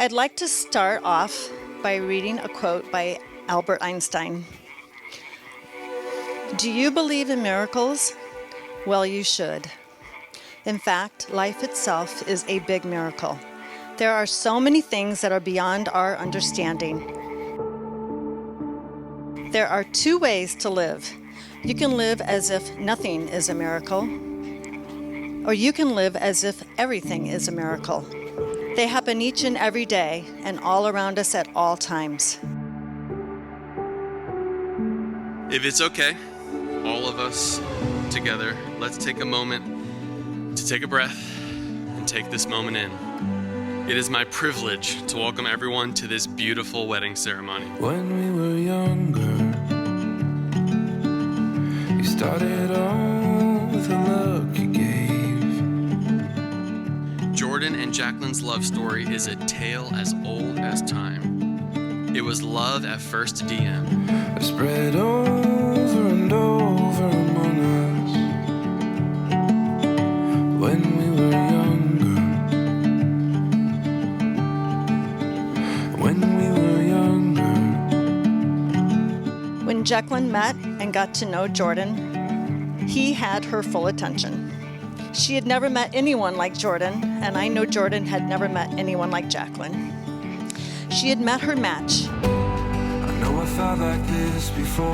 I'd like to start off by reading a quote by Albert Einstein. Do you believe in miracles? Well, you should. In fact, life itself is a big miracle. There are so many things that are beyond our understanding. There are two ways to live. You can live as if nothing is a miracle, or you can live as if everything is a miracle. They happen each and every day and all around us at all times. If it's okay, all of us together, let's take a moment to take a breath and take this moment in. It is my privilege to welcome everyone to this beautiful wedding ceremony. When we were younger, you started off with a look you gave. Jordan and Jaclyn's love story is a tale as old as time. It was love at first DM. Spread over and over among us. When we were younger. When we were younger. When Jaclyn met and got to know Jordan, he had her full attention. She had never met anyone like Jordan, and I know Jordan had never met anyone like Jaclyn. She had met her match. I know I felt like this before.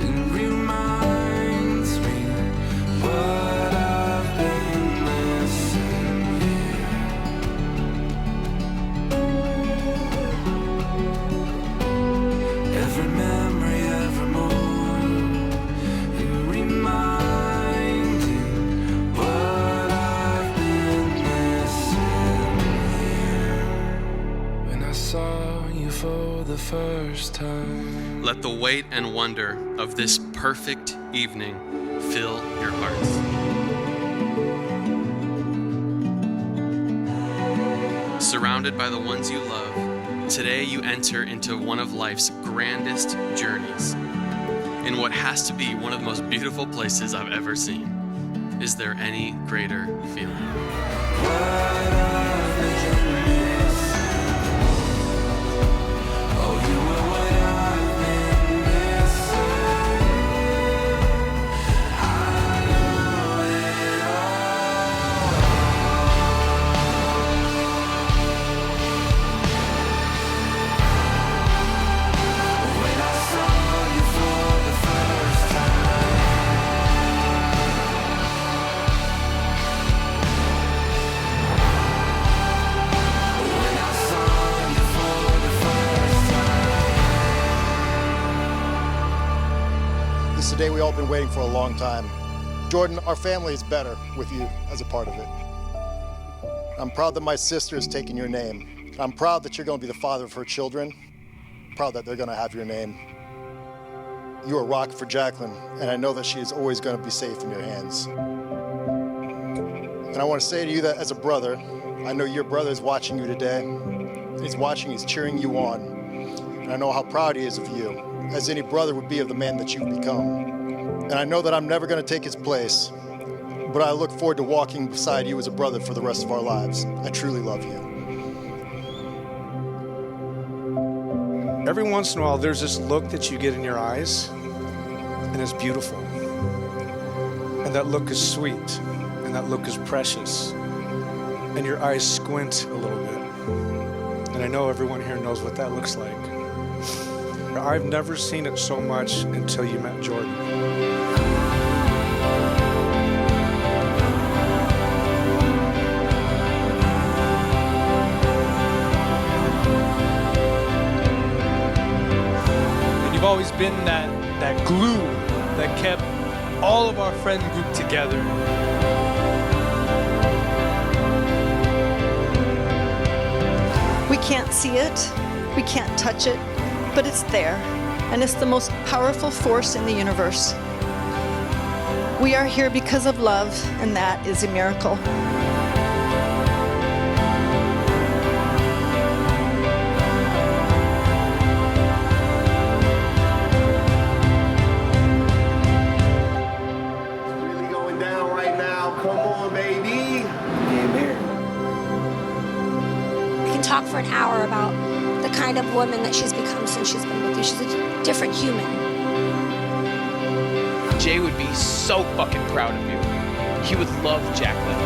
It reminds me what I've been missing here. Every memory, every more. It reminds me what I've been missing here. When I saw you for the first time. Let the weight and wonder of this perfect evening fill your hearts. Surrounded by the ones you love, today you enter into one of life's grandest journeys, in what has to be one of the most beautiful places I've ever seen. Is there any greater feeling? This is a day we all been waiting for a long time. Jordan, our family is better with you as a part of it. I'm proud that my sister has taken your name. I'm proud that you're going to be the father of her children. I'm proud that they're going to have your name. You are a rock for Jaclyn, and I know that she is always going to be safe in your hands. And I want to say to you that as a brother, I know your brother is watching you today. He's watching, he's cheering you on. And I know how proud he is of you, as any brother would be of the man that you've become. And I know that I'm never going to take his place, but I look forward to walking beside you as a brother for the rest of our lives. I truly love you. Every once in a while, there's this look that you get in your eyes, and it's beautiful. And that look is sweet, and that look is precious. And your eyes squint a little bit. And I know everyone here knows what that looks like. I've never seen it so much until you met Jordan. And you've always been that glue that kept all of our friend group together. We can't see it, we can't touch it, but it's there, and it's the most powerful force in the universe. We are here because of love, and that is a miracle. Really going down right now. Come on, baby. Get here. can talk for an hour about the kind of woman that she's become since she's been with you. She's a different human. Jay would be so fucking proud of you. He would love Jaclyn.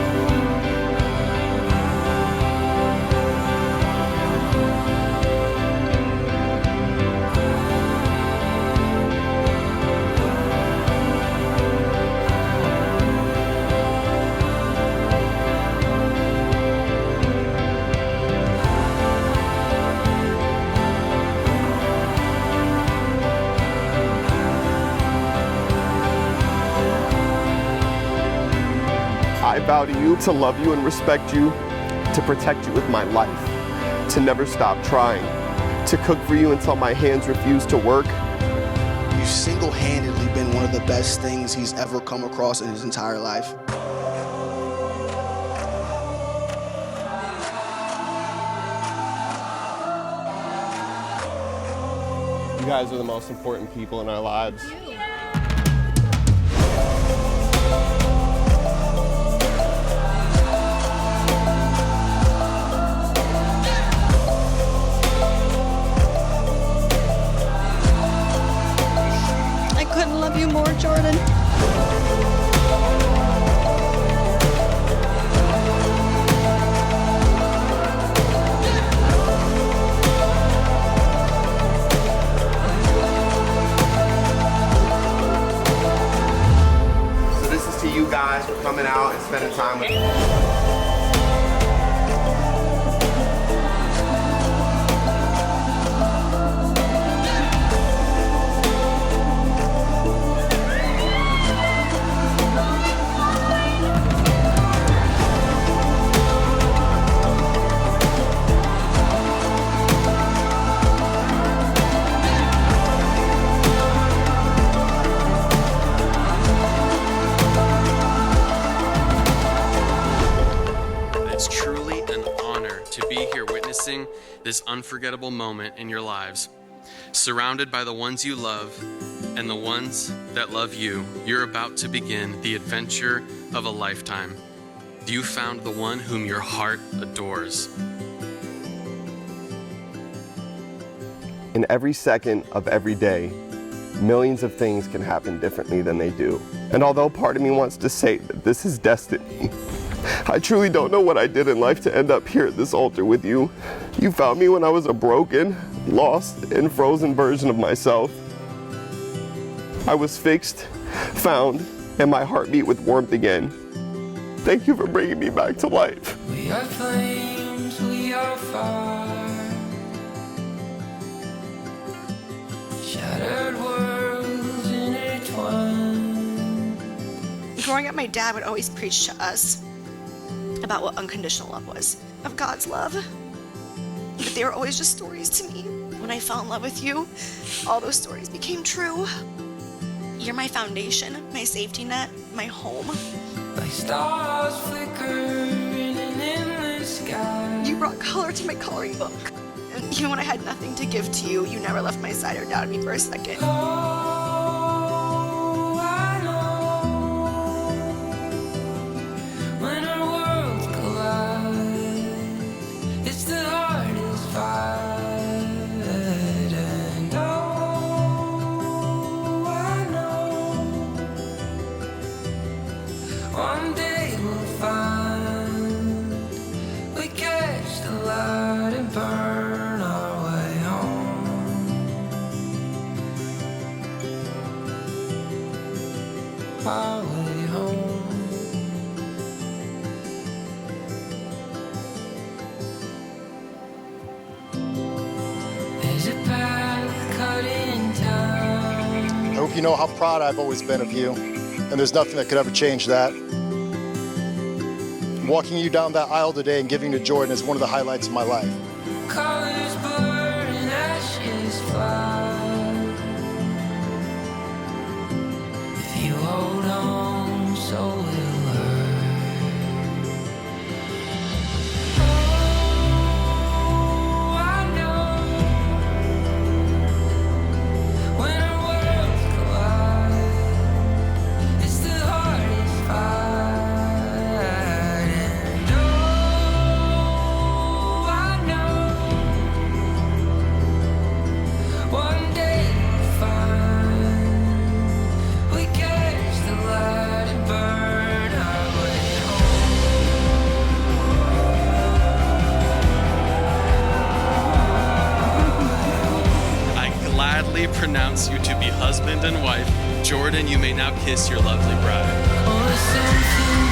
I vow to you to love you and respect you, to protect you with my life, to never stop trying, to cook for you until my hands refuse to work. You've single-handedly been one of the best things he's ever come across in his entire life. You guys are the most important people in our lives. I couldn't love you more, Jordan. So this is to you guys for coming out and spending time with me. This unforgettable moment in your lives, surrounded by the ones you love and the ones that love you. You're about to begin the adventure of a lifetime. You found the one whom your heart adores. In every second of every day, millions of things can happen differently than they do. And although part of me wants to say that this is destiny, I truly don't know what I did in life to end up here at this altar with you. You found me when I was a broken, lost, and frozen version of myself. I was fixed, found, and my heart beat with warmth again. Thank you for bringing me back to life. We are flames, we are fire. Shattered worlds intertwined. Growing up, my dad would always preach to us about what unconditional love was, of God's love. But they were always just stories to me. When I fell in love with you, all those stories became true. You're my foundation, my safety net, my home. Like stars flicker in an endless sky. You brought color to my coloring book. And even when I had nothing to give to you, you never left my side or doubted me for a second. Oh, I know when our worlds collide, it's the hardest fight. And oh, I know one day we'll find we catch the light and burn our way home. Our way home. There's a path cut in time. I hope you know how proud I've always been of you, and there's nothing that could ever change that. Walking you down that aisle today and giving to Jordan is one of the highlights of my life. Colors blur and ashes fly. If you hold on, so will I. Oh, I know when our worlds collide, it's the hardest fight. And oh, I know pronounce you to be husband and wife. Jordan, you may now kiss your lovely bride. Or something